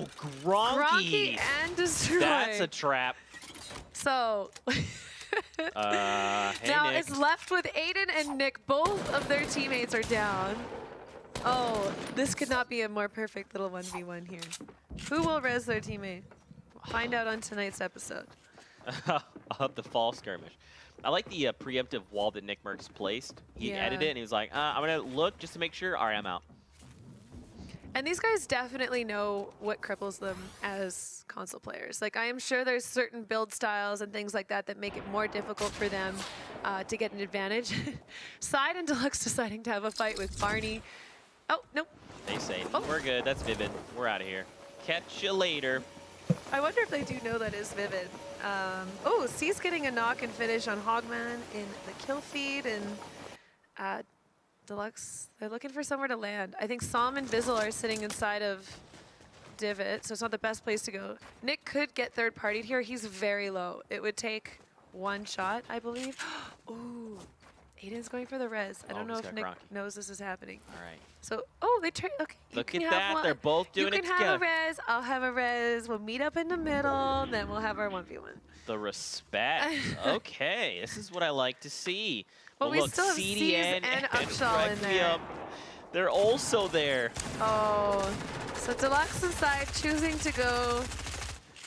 Oh, Gronky. and Destroy. That's a trap. So, Hey, now Nick. it's left with AYDAN and Nick. Both of their teammates are down. Oh, this could not be a more perfect little 1v1 here. Who will res their teammate? Find out on tonight's episode. I'll have the fall skirmish. I like the preemptive wall that NICKMERCS placed. He edited it and he was like, I'm going to look just to make sure. All right, I'm out. And these guys definitely know what cripples them as console players. Like, I am sure there's certain build styles and things like that that make it more difficult for them to get an advantage. Side and Deluxe deciding to have a fight with Barney. Oh, nope. They say, we're good. That's Vivid. We're out of here. Catch you later. I wonder if they do know that is Vivid. Oh, C's getting a knock and finish on Hogman in the kill feed, and Deluxe, they're looking for somewhere to land. I think Som and Bizzle are sitting inside of Divot, so it's not the best place to go. Nick could get third-partied here. He's very low. It would take one shot, I believe. Ooh, AYDAN's going for the res. I don't know if Nick knows this is happening. All right. So, oh, they try. Okay, look at that. They're both doing it together. You can have a res. I'll have a res. We'll meet up in the middle. Then we'll have our 1v1. The respect. Okay, this is what I like to see. But well, we look, still have CDN C's and Upshall in there. They're also there. Oh, so Deluxe inside choosing to go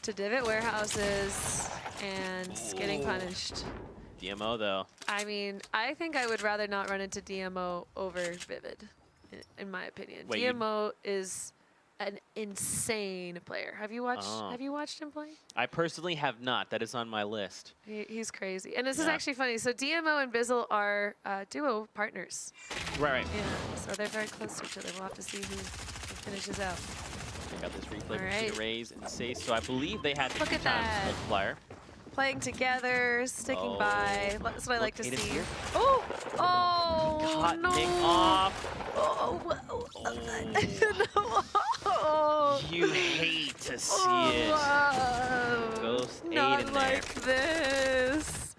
to Divot Warehouses and getting punished. DMO though. I mean, I think I would rather not run into DMO over Vivid, in my opinion. Wait, DMO is an insane player. Have you watched him play? I personally have not. That is on my list. He's crazy. And this is actually funny. So DMO and Bizzle are duo partners. Right. Yeah, so they're very close to each other. We'll have to see who finishes out. Check out this replay from Tina Rays and Say. So I believe they had the Look 2 at times that. multiplier. Playing together, sticking by. That's what I like to AYDAN's see. Here. Oh! Oh, Cut no! Nick off. No. You hate to see it. Ghost Not AYDAN like there. this.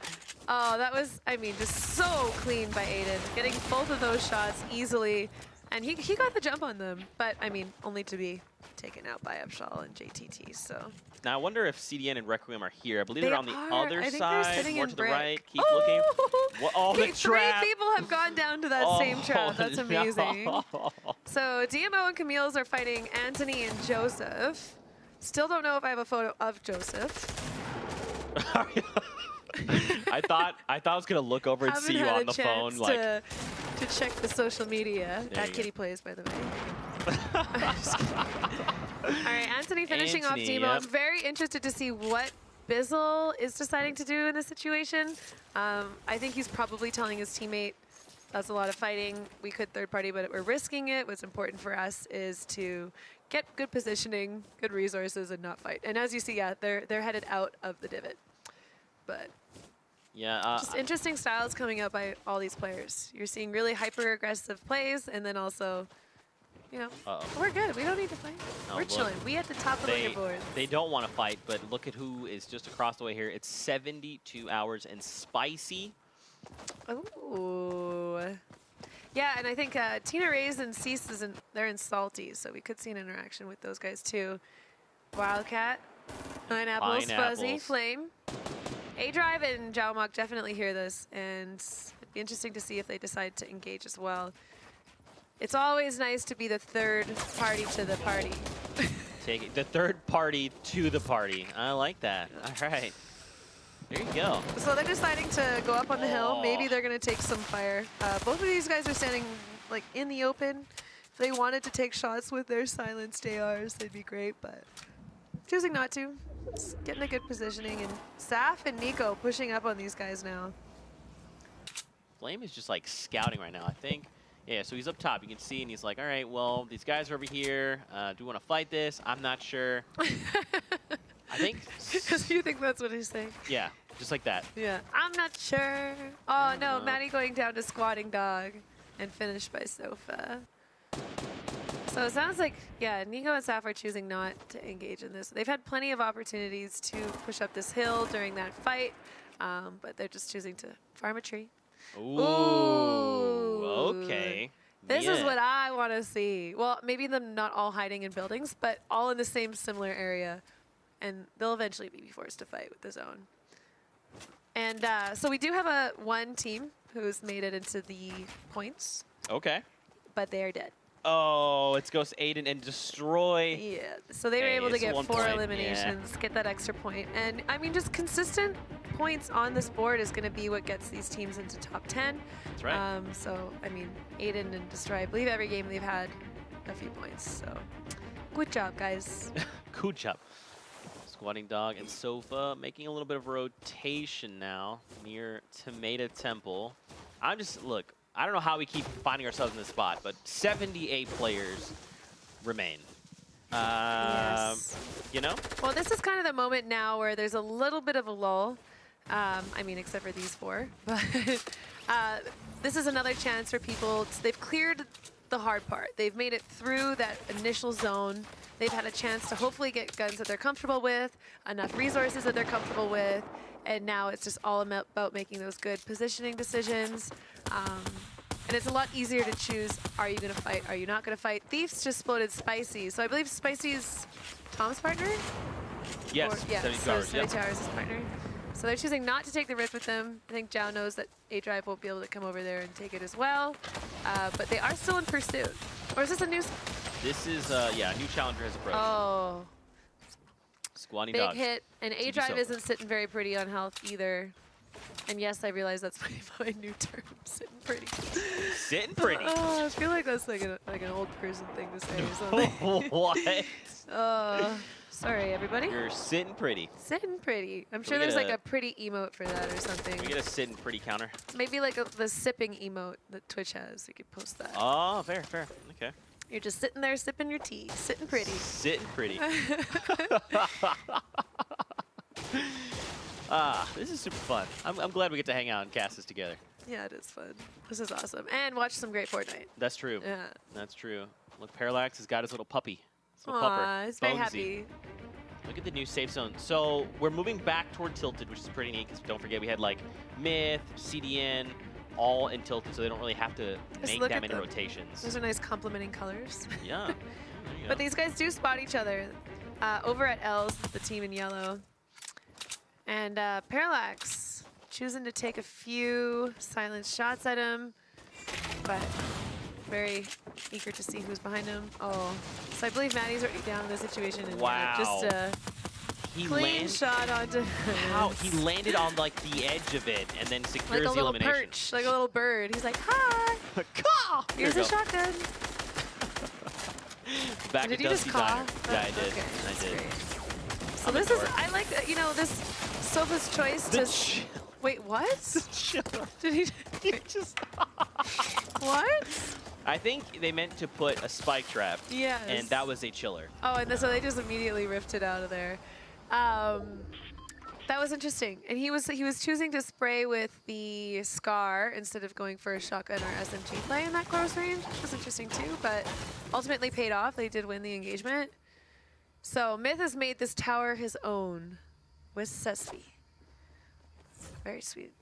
Oh, that was, I mean, just so clean by AYDAN. Getting both of those shots easily. And he got the jump on them. But, I mean, only to be taken out by Upshall and JTT, so. Now, I wonder if CDN and Requiem are here. I believe they're on the other I think side, they're sitting more in to the brick. right. Keep looking. What? Oh, Okay, the trap. 3 people have gone down to that same trap. That's amazing. No. So DMO and Camille's are fighting Anthony and Joseph. Still don't know if I have a photo of Joseph. I thought I was gonna look over and see you on the phone, like to check the social media. That Kitty plays, by the way. All right, Anthony finishing off Demo. I'm very interested to see what Bizzle is deciding to do in this situation. I think he's probably telling his teammate, that's a lot of fighting. We could third party, but we're risking it. What's important for us is to get good positioning, good resources, and not fight. And as you see, yeah, they're headed out of the divot. But yeah, just interesting styles coming up by all these players. You're seeing really hyper-aggressive plays, and then also, you know, we're good. We don't need to fight. No, we're chilling. We at the top of the leaderboard. They don't want to fight, but look at who is just across the way here. It's 72 hours and Spicy. Ooh. Yeah, and I think Tina Rays and Cease, they're in Salty, so we could see an interaction with those guys too. Wildcat, Pineapples, Fuzzy, Flame. A-Drive and Jaomok definitely hear this, and it'd be interesting to see if they decide to engage as well. It's always nice to be the third party to the party. Take it. The third party to the party. I like that. All right. There you go. So they're deciding to go up on the hill. Maybe they're going to take some fire. Both of these guys are standing like in the open. If they wanted to take shots with their silenced ARs, they'd be great, but choosing not to. Just getting a good positioning, and Saf and Nico pushing up on these guys now. Flame is just like scouting right now, I think. Yeah, so he's up top. You can see, and he's like, all right, well, these guys are over here. Do we want to fight this? I'm not sure. I think. Because you think that's what he's saying. Yeah, just like that. Yeah, I'm not sure. Oh, no, Maddie going down to squatting dog and finished by Sofa. So it sounds like, yeah, Nico and Saf are choosing not to engage in this. They've had plenty of opportunities to push up this hill during that fight, but they're just choosing to farm a tree. Ooh, okay. This is what I want to see. Well, maybe them not all hiding in buildings, but all in the same similar area. And they'll eventually be forced to fight with the zone. And so we do have one team who's made it into the points. Okay. But they are dead. Oh, it's Ghost AYDAN and Destroy. Yeah, so they were able to get 4 eliminations, get that extra point. And, I mean, just consistent points on this board is going to be what gets these teams into top 10. That's right. So, I mean, AYDAN and Destroy, I believe every game they've had a few points. So, good job, guys. Good job. Squatting Dog and Sofa making a little bit of rotation now near Tomato Temple. Look, I don't know how we keep finding ourselves in this spot, but 78 players remain. Yes. You know? Well, this is kind of the moment now where there's a little bit of a lull. I mean, except for these 4. But this is another chance for people. They've cleared the hard part. They've made it through that initial zone. They've had a chance to hopefully get guns that they're comfortable with, enough resources that they're comfortable with, and now it's just all about making those good positioning decisions. And it's a lot easier to choose, are you going to fight, are you not going to fight? Thieves just exploded Spicy. So I believe Spicy's Tom's partner? Yes, or, yeah, 72 so hours. 72 hours is partner. So they're choosing not to take the risk with them. I think Zhao knows that A-Drive won't be able to come over there and take it as well. But they are still in pursuit. Or is this a new... This is, yeah, a new challenger has approached. Oh. Squatting Big Dog. hit. And A-Drive isn't sitting very pretty on health either. And yes, I realize that's my new term, sitting pretty. Sitting pretty? Oh, I feel like that's like an old person thing to say or something. What? Sorry, everybody. You're sitting pretty. Sitting pretty. I'm sure there's like a pretty emote for that or something. We get a sitting pretty counter. Maybe like the sipping emote that Twitch has. We could post that. Oh, fair. Okay. You're just sitting there sipping your tea, sitting pretty. Sitting pretty. This is super fun. I'm glad we get to hang out and cast this together. Yeah, it is fun. This is awesome. And watch some great Fortnite. That's true. Yeah. That's true. Look, Parallax has got his little puppy. His little Aww, he's very Bonesy. happy. Look at the new safe zone. So we're moving back toward Tilted, which is pretty neat because don't forget we had like Myth, CDN, all in Tilted, so they don't really have to make that many rotations. Those are nice complementing colors. Yeah. But these guys do spot each other. Over at L's, the team in yellow. And Parallax choosing to take a few silent shots at him, but very eager to see who's behind him. Oh, so I believe Maddie's already down in the situation. And wow. Just a clean shot onto how he landed on like the edge of it and then secures like the elimination. Perch, like a little bird. He's like, hi. Here's a shotgun. Back did at you just Diner. cough? Yeah, I did. Okay, I did. great. So this is, I like, you know, this Sofa's choice to... Wait, what? Did he just... What? I think they meant to put a spike trap. Yes. And that was a chiller. Oh, and so they just immediately ripped it out of there. That was interesting. And he was choosing to spray with the Scar instead of going for a shotgun or SMG play in that close range, which was interesting too, but ultimately paid off. They did win the engagement. So Myth has made this tower his own with Sespi. Very sweet.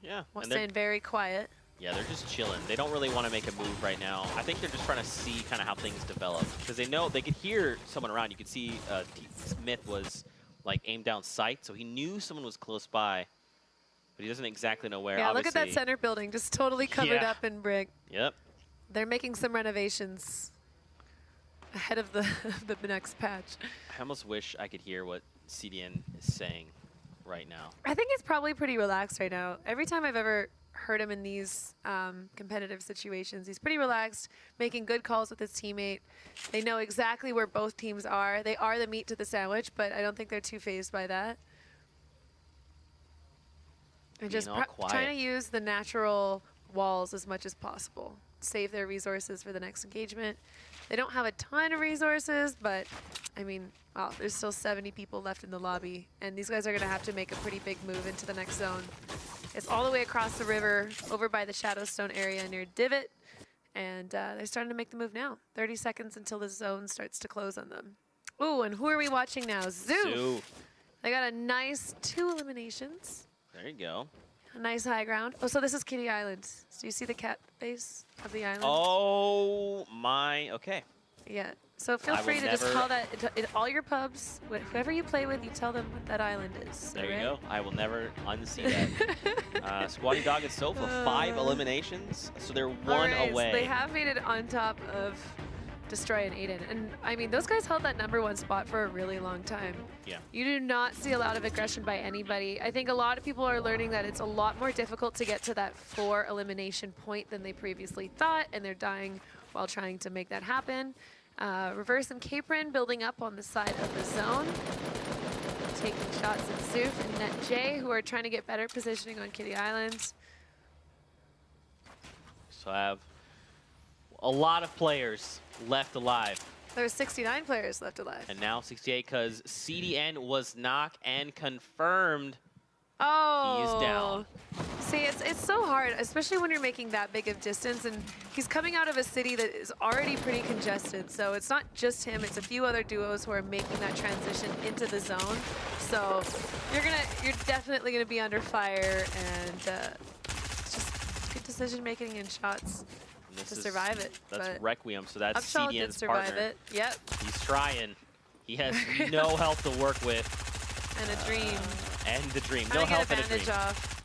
Yeah. Staying very quiet. Yeah, they're just chilling. They don't really want to make a move right now. I think they're just trying to see kind of how things develop. Because they know they could hear someone around. You could see Smith was like aimed down sight, so he knew someone was close by. But he doesn't exactly know where. Yeah, obviously. look at that center building, just totally covered up in brick. Yep. They're making some renovations ahead of the next patch. I almost wish I could hear what CDN is saying right now. I think he's probably pretty relaxed right now. Every time I've ever heard him in these competitive situations, he's pretty relaxed, making good calls with his teammate. They know exactly where both teams are. They are the meat to the sandwich, but I don't think they're too fazed by that. And just trying to use the natural walls as much as possible. Save their resources for the next engagement. They don't have a ton of resources, but I mean, wow, there's still 70 people left in the lobby, and these guys are going to have to make a pretty big move into the next zone. It's all the way across the river, over by the Shadowstone area near Divot, and they're starting to make the move now. 30 seconds until the zone starts to close on them. Ooh, and who are we watching now? Zoo. Zoo. They got a nice 2 eliminations. There you go. A nice high ground. Oh, so this is Kitty Island. So you see the cat base of the island? Oh my, okay. Yeah. So feel free to just call that all your pubs, whoever you play with, you tell them what that island is. There you go. I will never unsee that. Squatty Dog and Sofa, 5 eliminations, so they're 1 away. So they have made it on top of Destroy and AYDAN. And I mean, those guys held that #1 spot for a really long time. Yeah. You do not see a lot of aggression by anybody. I think a lot of people are learning that it's a lot more difficult to get to that 4 elimination point than they previously thought, and they're dying while trying to make that happen. Reverse and Capron building up on the side of the zone. Taking shots at Soof and NetJ, who are trying to get better positioning on Kitty Island. So I have a lot of players left alive. There's 69 players left alive. And now 68 because CDN was knocked and confirmed. Oh. He's down. See, it's so hard, especially when you're making that big of distance, and he's coming out of a city that is already pretty congested, so it's not just him, it's a few other duos who are making that transition into the zone. So you're definitely gonna be under fire, and it's just good decision making and shots to survive it. That's Requiem, so that's Upshall did CDN's survive partner. it. Yep. He's trying. He has no health to work with. And a dream. And the dream. Trying No to get health a and a dream. bandage off.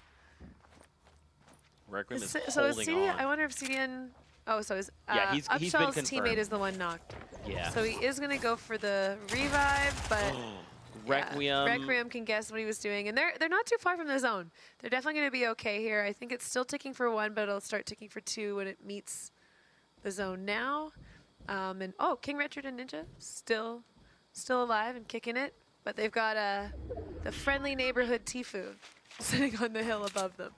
Requiem is So is holding CDN, on. I wonder if CDN, oh, so is Yeah, he's been Upshall's confirmed. teammate is the one knocked. Yeah. So he is gonna go for the revive, but Requiem. yeah, Requiem can guess what he was doing, and they're not too far from the zone. They're definitely gonna be okay here. I think it's still ticking for 1, but it'll start ticking for 2 when it meets the zone now. And oh, King Richard and Ninja still alive and kicking it, but they've got the friendly neighborhood Tifu sitting on the hill above them.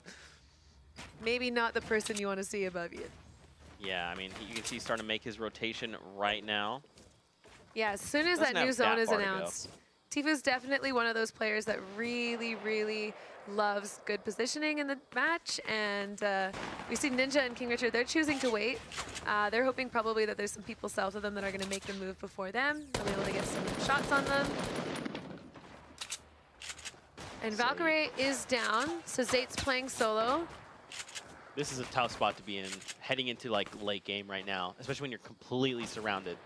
Maybe not the person you want to see above you. Yeah, I mean, you can see he's starting to make his rotation right now. Yeah, as soon as Doesn't that new have zone that is far to go. announced, Tifu's definitely one of those players that really, really loves good positioning in the match. And we see Ninja and King Richard, they're choosing to wait. They're hoping probably that there's some people south of them that are going to make the move before them. They'll be able to get some shots on them. And Valkyrie is down, so Zate's playing solo. This is a tough spot to be in, heading into like late game right now, especially when you're completely surrounded.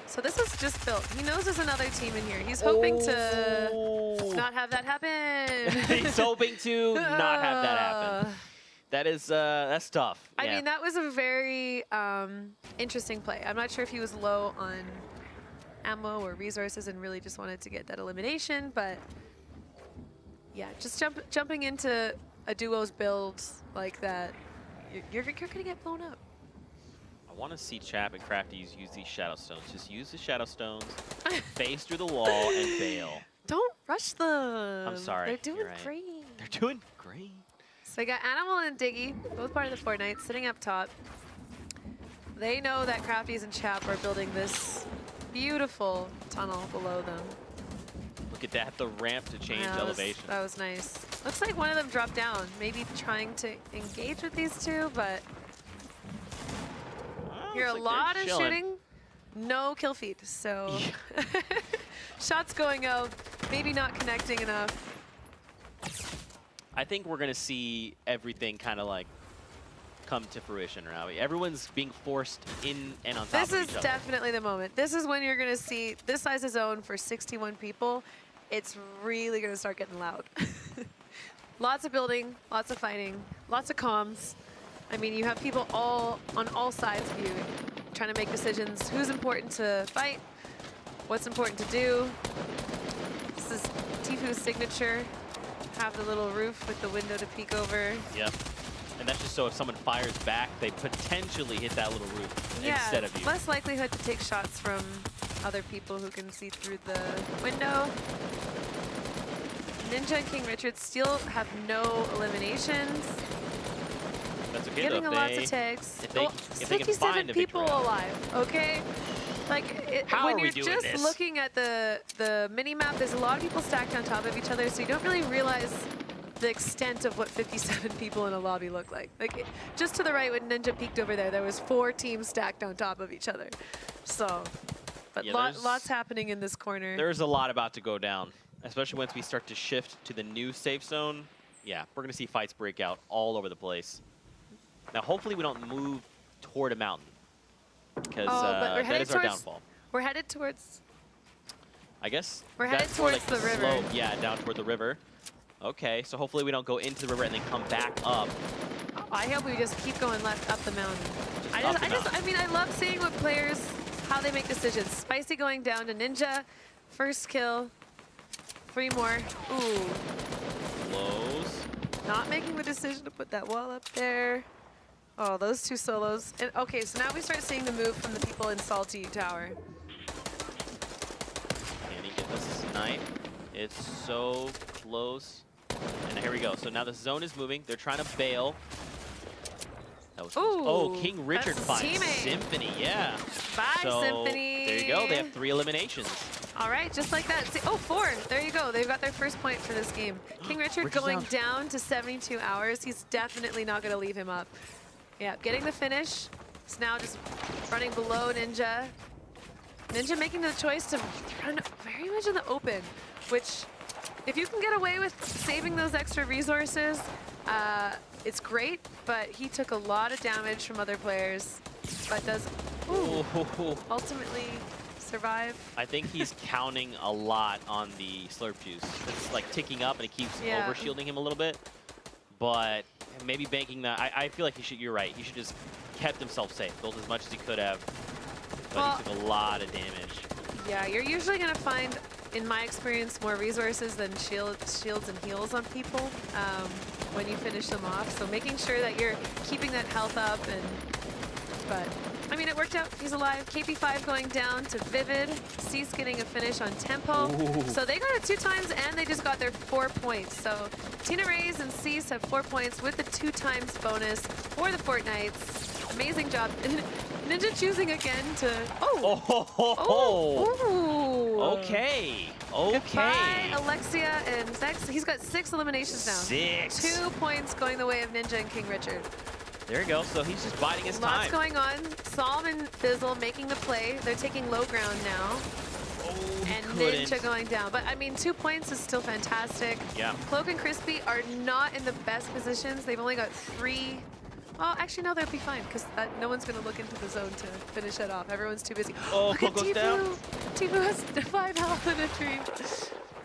So this is just built. He knows there's another team in here. He's hoping to not have that happen. He's hoping to not have that happen. That is, that's tough. I mean, that was a very interesting play. I'm not sure if he was low on ammo or resources and really just wanted to get that elimination, but yeah, just jumping into a duo's build like that, you're gonna get blown up. I want to see Chap and Crafties use these Shadow Stones. Just use the Shadow Stones, face through the wall, and bail. Don't rush them. I'm sorry. They're doing right. great. They're doing great. So I got Animal and Diggy, both part of the Fortnite, sitting up top. They know that Crafties and Chap are building this beautiful tunnel below them. Look at that, the ramp to change Yeah, elevation. That was nice. Looks like one of them dropped down, maybe trying to engage with these two, but hear a lot of shooting, no kill feed, so shots going out, maybe not connecting enough. I think we're gonna see everything kind of like come to fruition now. Everyone's being forced in and on top of each other. This is definitely the moment. This is when you're gonna see this size of zone for 61 people. It's really gonna start getting loud. Lots of building, lots of fighting, lots of comms. I mean, you have people all on all sides of you trying to make decisions. Who's important to fight? What's important to do? This is Tifu's signature. Have the little roof with the window to peek over. Yep. And that's just so if someone fires back, they potentially hit that little roof instead of you. Less likelihood to take shots from other people who can see through the window. Ninja and King Richard still have no eliminations. That's okay, Getting though, lots of tags. If they can 57 find a people victory. alive, okay? Like, How when are we you're doing just this? looking at the mini-map, there's a lot of people stacked on top of each other, so you don't really realize the extent of what 57 people in a lobby look like. Like, just to the right when Ninja peeked over there was 4 teams stacked on top of each other. So, but Yeah, lots happening in this corner. There's a lot about to go down, especially once we start to shift to the new safe zone. yeah, we're going to see fights break out all over the place. Now, hopefully we don't move toward a mountain, because that is our downfall. We're headed towards... I guess we're headed towards the river. Slope. Yeah, down toward the river. Okay, so hopefully we don't go into the river and then come back up. Oh, I hope we just keep going left up the mountain. I mean, I love seeing what players, how they make decisions. Spicy going down to Ninja. First kill. 3 more. Ooh. Close. Not making the decision to put that wall up there. Oh, those 2 solos. And, okay, so now we start seeing the move from the people in Salty Tower. Can he get the snipe? It's so close. And here we go. So now the zone is moving. They're trying to bail. That was close. Oh, King Richard finds Symphony. Yeah. Bye, Symphony. There you go. They have 3 eliminations. All right, just like that. See, oh, 4. There you go. They've got their first point for this game. King Richard going down to 72 hours. He's definitely not going to leave him up. Yeah, getting the finish. It's now just running below Ninja. Ninja making the choice to run very much in the open, which, if you can get away with saving those extra resources, it's great, but he took a lot of damage from other players, but does ultimately survive. I think he's counting a lot on the slurp juice. It's like ticking up and it keeps over-shielding him a little bit, but maybe banking that. I feel like you're right. He should just kept himself safe, built as much as he could have, but he took a lot of damage. Yeah, you're usually going to find, in my experience, more resources than shields and heals on people when you finish them off. So making sure that you're keeping that health up. But, I mean, it worked out. He's alive. KP5 going down to Vivid. Cease getting a finish on Tempo. Ooh. So they got it 2 times, and they just got their 4 points. So Tina Rays and Cease have 4 points with the 2 times bonus for the Fortnites. Amazing job. Ninja choosing again to... Okay. Goodbye, Alexia and Zex. He's got 6 eliminations now. 6. 2 points going the way of Ninja and King Richard. There you go. So he's just biding his time. Lots going on. Psalm and Bizzle making the play. They're taking low ground now. And Ninja going down. But, I mean, 2 points is still fantastic. Yeah. Cloak and Crispy are not in the best positions. They've only got 3... Oh, actually, no, they'll be fine, because no one's going to look into the zone to finish it off. Everyone's too busy. Oh, look at goes down. Tifu has 5 health in a tree.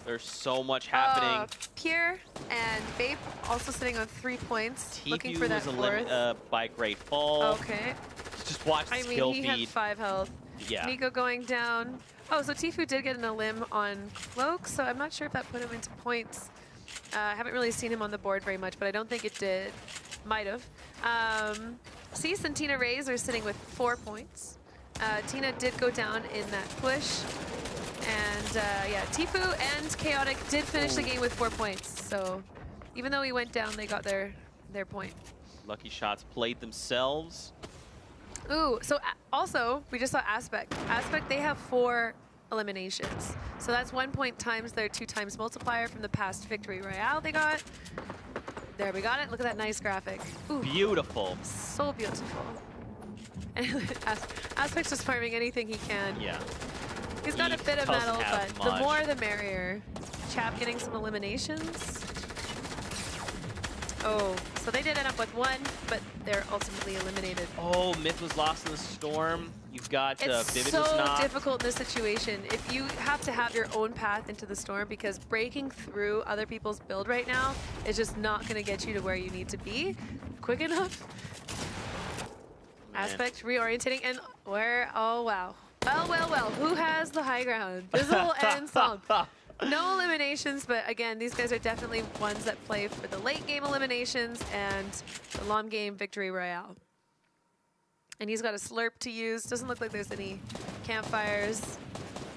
There's so much happening. Pierre and Vape also sitting on 3 points, looking for that 4th. By Great Fall. Okay. Just watch the skill feed. He had 5 health. Yeah. Nico going down. Oh, so Tifu did get an elim on Cloak, so I'm not sure if that put him into points. I haven't really seen him on the board very much, but I don't think it did. Might have. Cease and Tina Rays are sitting with 4 points. Tina did go down in that push. And yeah, Tifu and Chaotic did finish the game with 4 points. So even though he went down, they got their point. Lucky Shots played themselves. Ooh, so also, we just saw Aspect. Aspect, they have 4 eliminations. So that's 1 point times their 2 times multiplier from the past Victory Royale they got. There, we got it. Look at that nice graphic. Ooh, beautiful. So beautiful. And Aspect's just farming anything he can. Yeah. He's got a bit of metal, but the more the merrier. Chap getting some eliminations. Oh, so they did end up with 1, but they're ultimately eliminated. Oh, Myth was lost in the storm. You've got Vivid was not. It's so difficult in this situation. If you have to have your own path into the storm, because breaking through other people's build right now is just not going to get you to where you need to be quick enough. Man. Aspect reorientating, and oh wow. Well, who has the high ground? Bizzle and Psalm. No eliminations, but again, these guys are definitely ones that play for the late game eliminations and the long game Victory Royale. And he's got a slurp to use. Doesn't look like there's any campfires.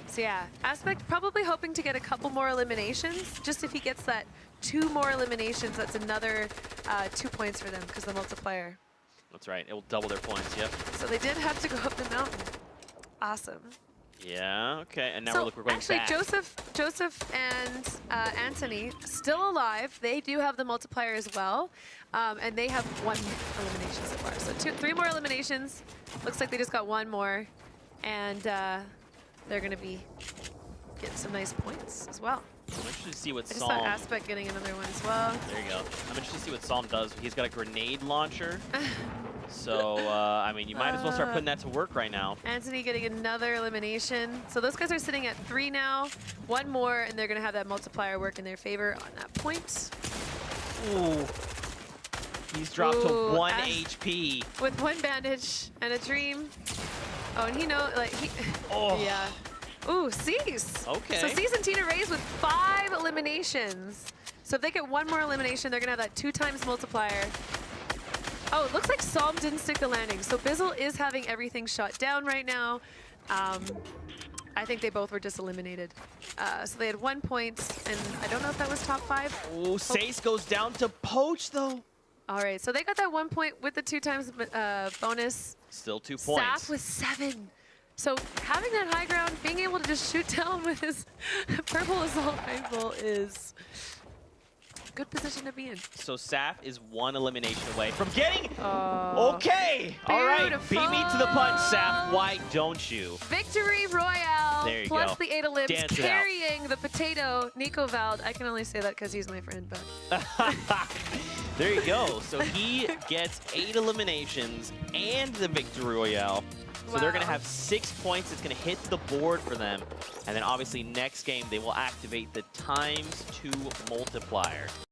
So yeah, Aspect probably hoping to get a couple more eliminations. Just if he gets that 2 more eliminations, that's another 2 points for them because the multiplier. That's right. It will double their points, yep. So they did have to go up the mountain. Awesome. Yeah, okay, and now we're going actually, back. Joseph and Anthony still alive. They do have the multiplier as well, and they have 1 elimination so far. So 3 more eliminations. Looks like they just got 1 more, and they're going to be getting some nice points as well. I'm interested to see what I just saw Psalm... Aspect getting another one as well. There you go. I'm interested to see what Psalm does. He's got a grenade launcher. So, I mean, you might as well start putting that to work right now. Anthony getting another elimination. So those guys are sitting at 3 now. One more, and they're going to have that multiplier work in their favor on that point. Ooh. He's dropped to 1 HP. With 1 bandage and a dream. Oh, and he knows, like, he... Oh. Yeah. Ooh, Cease. Okay. So Cease and Tina Rays with 5 eliminations. So if they get 1 more elimination, they're going to have that 2 times multiplier. Oh, it looks like Psalm didn't stick the landing. So Bizzle is having everything shut down right now. I think they both were just eliminated. So they had 1 point, and I don't know if that was top 5. Oh, Sace goes down to Poach, though. All right, so they got that 1 point with the 2 times bonus. Still 2 points. Saf with 7. So having that high ground, being able to just shoot down with his purple assault rifle is a good position to be in. So Saf is 1 elimination away from getting... Okay. All right. Beautiful. Beat me to the punch, Saf. Why don't you? Victory Royale. There you plus go. the Ada Limbs Dance it out. carrying the potato, Nico Vald. I can only say that because he's my friend, but... There you go. So he gets 8 eliminations and the Victory Royale. So they're going to have 6 points. It's going to hit the board for them. And then obviously next game, they will activate the ×2 multiplier.